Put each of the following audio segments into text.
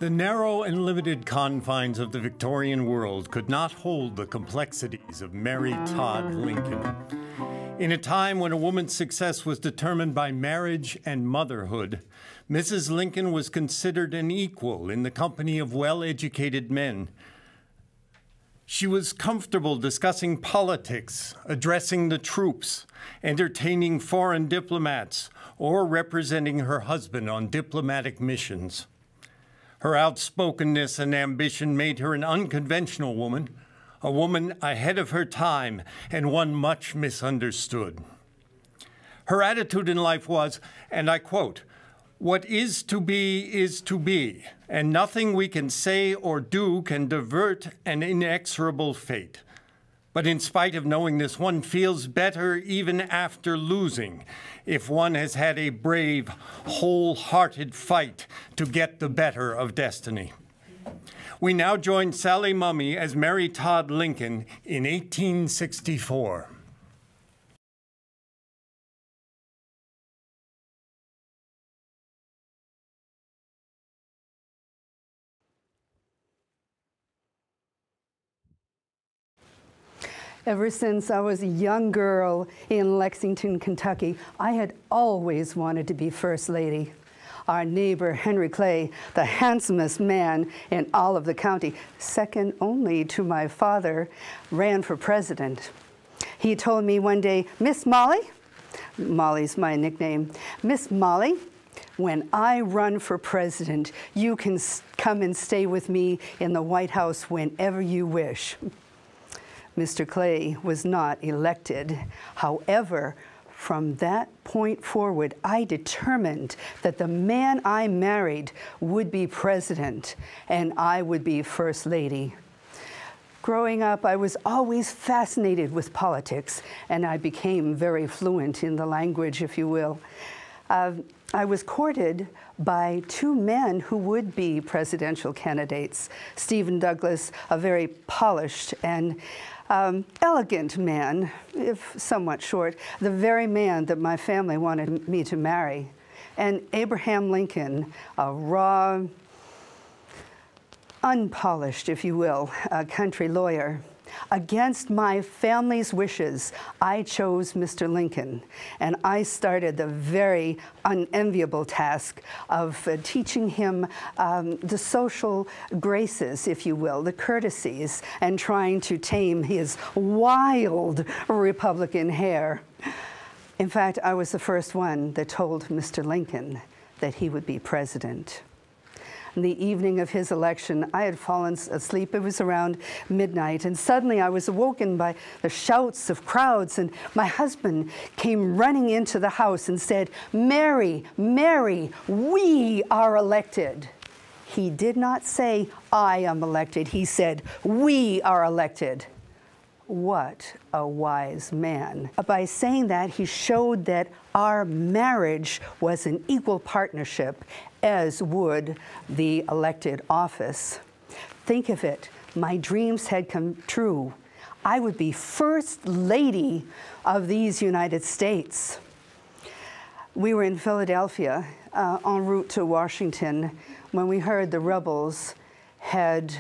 The narrow and limited confines of the Victorian world could not hold the complexities of Mary Todd Lincoln. In a time when a woman's success was determined by marriage and motherhood, Mrs. Lincoln was considered an equal in the company of well-educated men. She was comfortable discussing politics, addressing the troops, entertaining foreign diplomats, or representing her husband on diplomatic missions. Her outspokenness and ambition made her an unconventional woman, a woman ahead of her time, and one much misunderstood. Her attitude in life was, and I quote, "What is to be, and nothing we can say or do can divert an inexorable fate. But in spite of knowing this, one feels better even after losing, if one has had a brave, wholehearted fight to get the better of destiny." We now join Sally Mummey as Mary Todd Lincoln in 1864. Ever since I was a young girl in Lexington, Kentucky, I had always wanted to be First Lady. Our neighbor, Henry Clay, the handsomest man in all of the county, second only to my father, ran for president. He told me one day, "Miss Molly," Molly's my nickname, "Miss Molly, when I run for president, you can come and stay with me in the White House whenever you wish." Mr. Clay was not elected. However, from that point forward, I determined that the man I married would be president and I would be First Lady. Growing up, I was always fascinated with politics, and I became very fluent in the language, if you will. I was courted by two men who would be presidential candidates. Stephen Douglas, a very polished and elegant man, if somewhat short, the very man that my family wanted me to marry. And Abraham Lincoln, a raw, unpolished, if you will, country lawyer. Against my family's wishes, I chose Mr. Lincoln, and I started the very unenviable task of teaching him the social graces, if you will, the courtesies, and trying to tame his wild Republican hair. In fact, I was the first one that told Mr. Lincoln that he would be president. On the evening of his election, I had fallen asleep. It was around midnight, and suddenly I was awoken by the shouts of crowds, and my husband came running into the house and said, "Mary, Mary, we are elected." He did not say, "I am elected." He said, "We are elected." What a wise man. By saying that, he showed that our marriage was an equal partnership, as would the elected office. Think of it, my dreams had come true. I would be First Lady of these United States. We were in Philadelphia en route to Washington when we heard the rebels had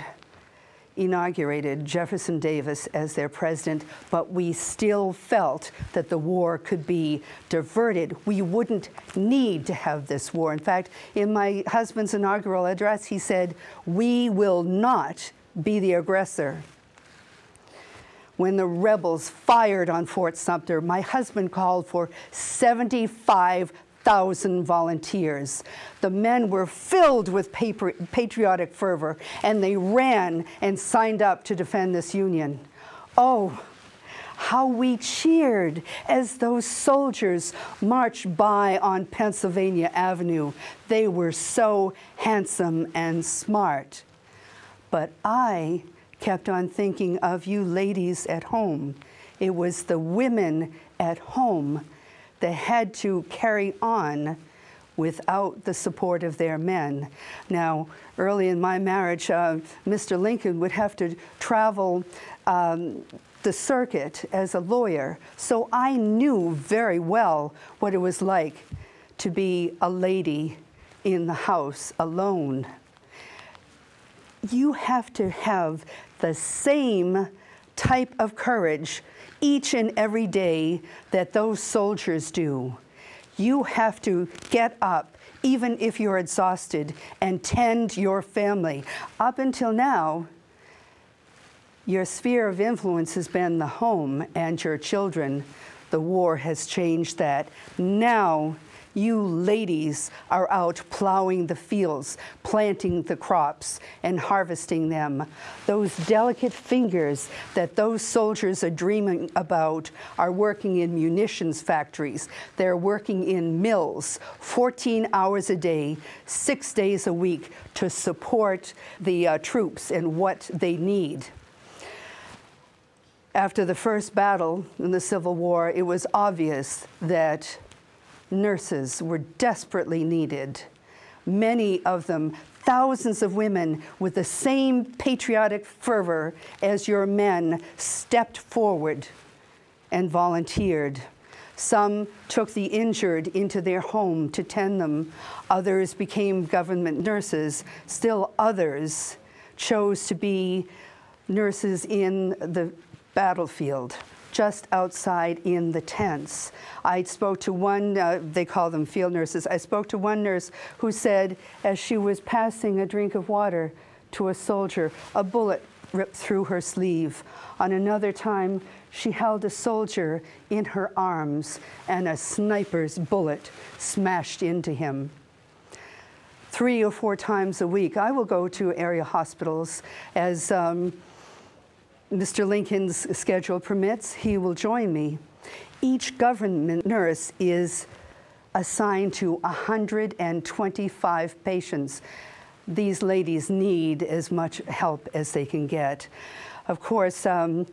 inaugurated Jefferson Davis as their president, but we still felt that the war could be diverted. We wouldn't need to have this war. In fact, in my husband's inaugural address, he said, "We will not be the aggressor." When the rebels fired on Fort Sumter, my husband called for 75,000 volunteers. The men were filled with patriotic fervor, and they ran and signed up to defend this union. Oh, how we cheered as those soldiers marched by on Pennsylvania Avenue. They were so handsome and smart. But I kept on thinking of you ladies at home. It was the women at home that had to carry on without the support of their men. Now, early in my marriage, Mr. Lincoln would have to travel the circuit as a lawyer, so I knew very well what it was like to be a lady in the house alone. you have to have the same type of courage each and every day that those soldiers do. You have to get up, even if you're exhausted, and tend your family. Up until now, your sphere of influence has been the home and your children. The war has changed that. Now, you ladies are out plowing the fields, planting the crops, and harvesting them. Those delicate fingers that those soldiers are dreaming about are working in munitions factories. They're working in mills 14 hours a day, 6 days a week to support the troops and what they need. After the first battle in the Civil War, it was obvious that nurses were desperately needed. Many of them, thousands of women with the same patriotic fervor as your men, stepped forward and volunteered. Some took the injured into their home to tend them. Others became government nurses. Still others chose to be nurses in the battlefield, just outside in the tents. I spoke to one, they call them field nurses. I spoke to one nurse who said, as she was passing a drink of water to a soldier, a bullet ripped through her sleeve. On another time, she held a soldier in her arms and a sniper's bullet smashed into him. 3 or 4 times a week, I will go to area hospitals as Mr. Lincoln's schedule permits. He will join me. Each government nurse is assigned to 125 patients. These ladies need as much help as they can get. Of course, the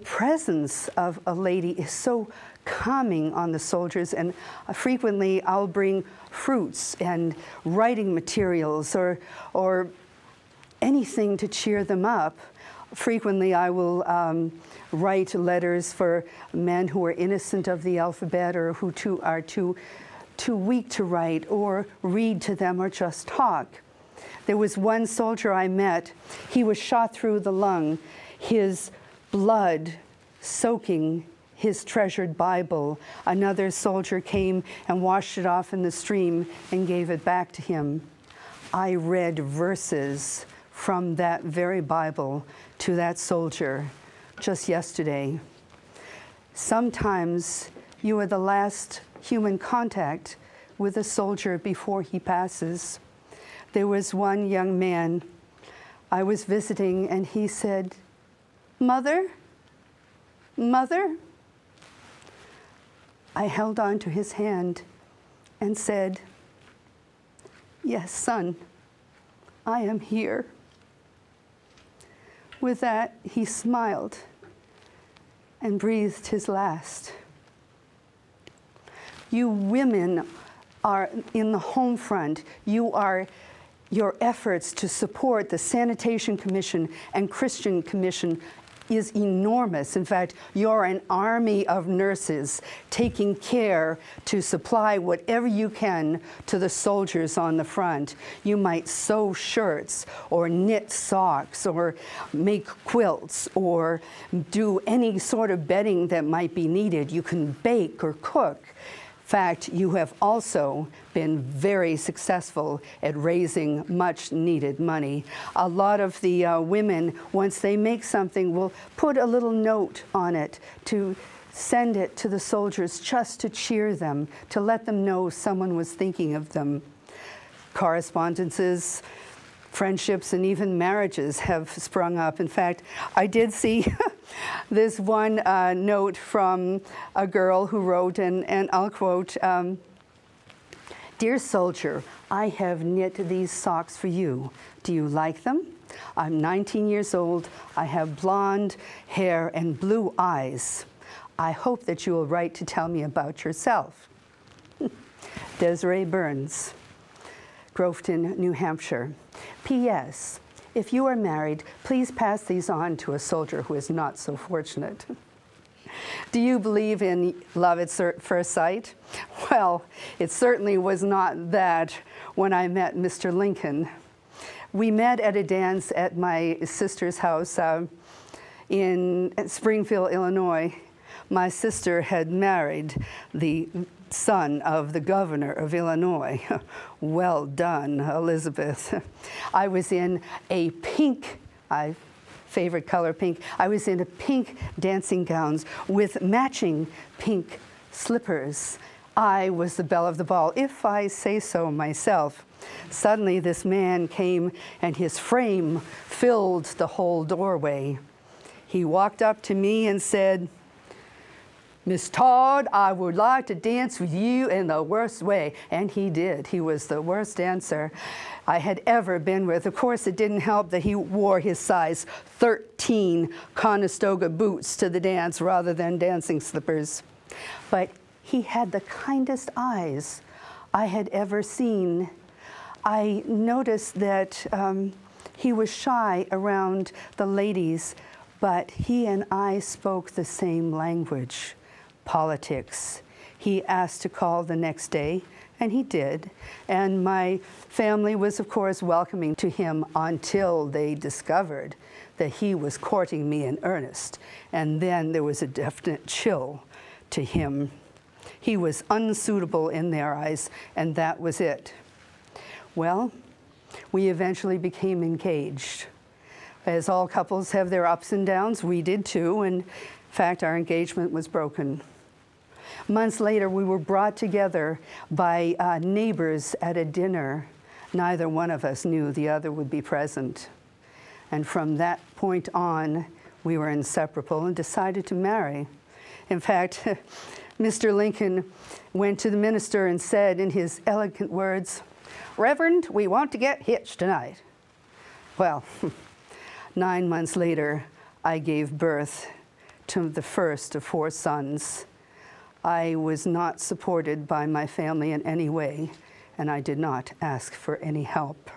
presence of a lady is so calming on the soldiers, and frequently I'll bring fruits and writing materials or anything to cheer them up. Frequently, I will write letters for men who are innocent of the alphabet or who are too weak to write, or read to them or just talk. There was one soldier I met. He was shot through the lung, his blood soaking his treasured Bible. Another soldier came and washed it off in the stream and gave it back to him. I read verses from that very Bible to that soldier just yesterday. Sometimes you are the last human contact with a soldier before he passes. There was one young man I was visiting, and he said, "Mother, Mother." I held on to his hand and said, "Yes, son, I am here." With that, he smiled and breathed his last. You women are in the home front. Your efforts to support the Sanitation Commission and Christian Commission is enormous. In fact, you're an army of nurses taking care to supply whatever you can to the soldiers on the front. You might sew shirts or knit socks or make quilts or do any sort of bedding that might be needed. You can bake or cook. In fact, you have also been very successful at raising much needed money. A lot of the women, once they make something, will put a little note on it to send it to the soldiers just to cheer them, to let them know someone was thinking of them. Correspondences, friendships, and even marriages have sprung up. In fact, I did see this one note from a girl who wrote, and I'll quote, "Dear soldier, I have knit these socks for you. Do you like them? I'm 19 years old. I have blonde hair and blue eyes. I hope that you will write to tell me about yourself." Desiree Burns, Groveton, New Hampshire. P.S. If you are married, please pass these on to a soldier who is not so fortunate. Do you believe in love at first sight? Well, it certainly was not that when I met Mr. Lincoln. We met at a dance at my sister's house in Springfield, Illinois. My sister had married the son of the governor of Illinois. Well done, Elizabeth. I was in a pink, favorite color pink. I was in a pink dancing gowns with matching pink slippers. I was the belle of the ball, if I say so myself. Suddenly this man came and his frame filled the whole doorway. He walked up to me and said, "Miss Todd, I would like to dance with you in the worst way." And he did. He was the worst dancer I had ever been with. Of course, it didn't help that he wore his size 13 Conestoga boots to the dance rather than dancing slippers. But he had the kindest eyes I had ever seen. I noticed that he was shy around the ladies, but he and I spoke the same language. Politics. He asked to call the next day, and he did. And my family was, of course, welcoming to him until they discovered that he was courting me in earnest. And then there was a definite chill to him. He was unsuitable in their eyes, and that was it. Well, we eventually became engaged. As all couples have their ups and downs, we did too, and in fact, our engagement was broken. Months later, we were brought together by neighbors at a dinner. Neither one of us knew the other would be present. And from that point on, we were inseparable and decided to marry. In fact, Mr. Lincoln went to the minister and said in his eloquent words, "Reverend, we want to get hitched tonight." Well, 9 months later, I gave birth to the first of 4 sons. I was not supported by my family in any way, and I did not ask for any help.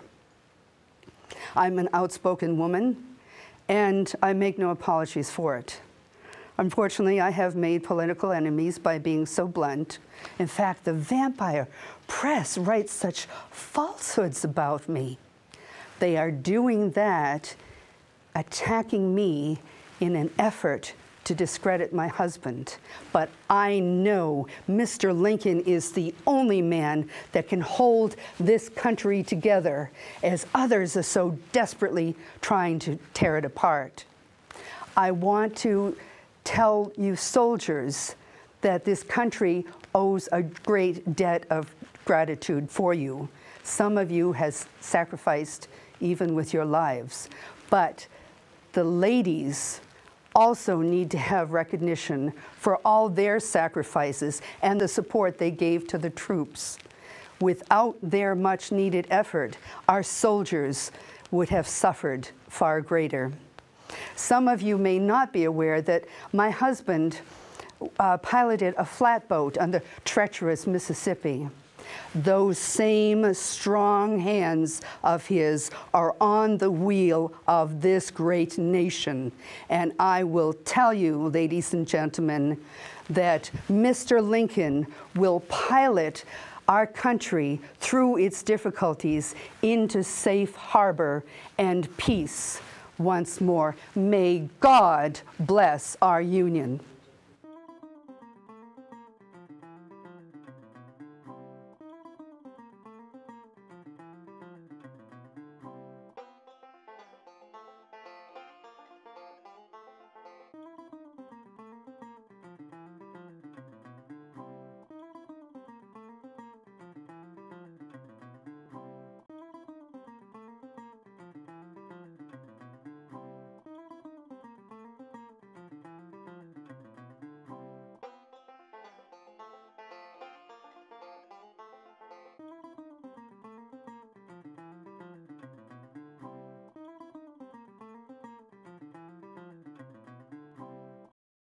I'm an outspoken woman, and I make no apologies for it. Unfortunately, I have made political enemies by being so blunt. In fact, the vampire press writes such falsehoods about me. They are doing that, attacking me in an effort to discredit my husband. But I know Mr. Lincoln is the only man that can hold this country together as others are so desperately trying to tear it apart. I want to tell you soldiers that this country owes a great debt of gratitude for you. Some of you has sacrificed even with your lives. But the ladies also need to have recognition for all their sacrifices and the support they gave to the troops. Without their much needed effort, our soldiers would have suffered far greater. Some of you may not be aware that my husband piloted a flatboat on the treacherous Mississippi. Those same strong hands of his are on the wheel of this great nation. And I will tell you, ladies and gentlemen, that Mr. Lincoln will pilot our country through its difficulties into safe harbor and peace once more. May God bless our union.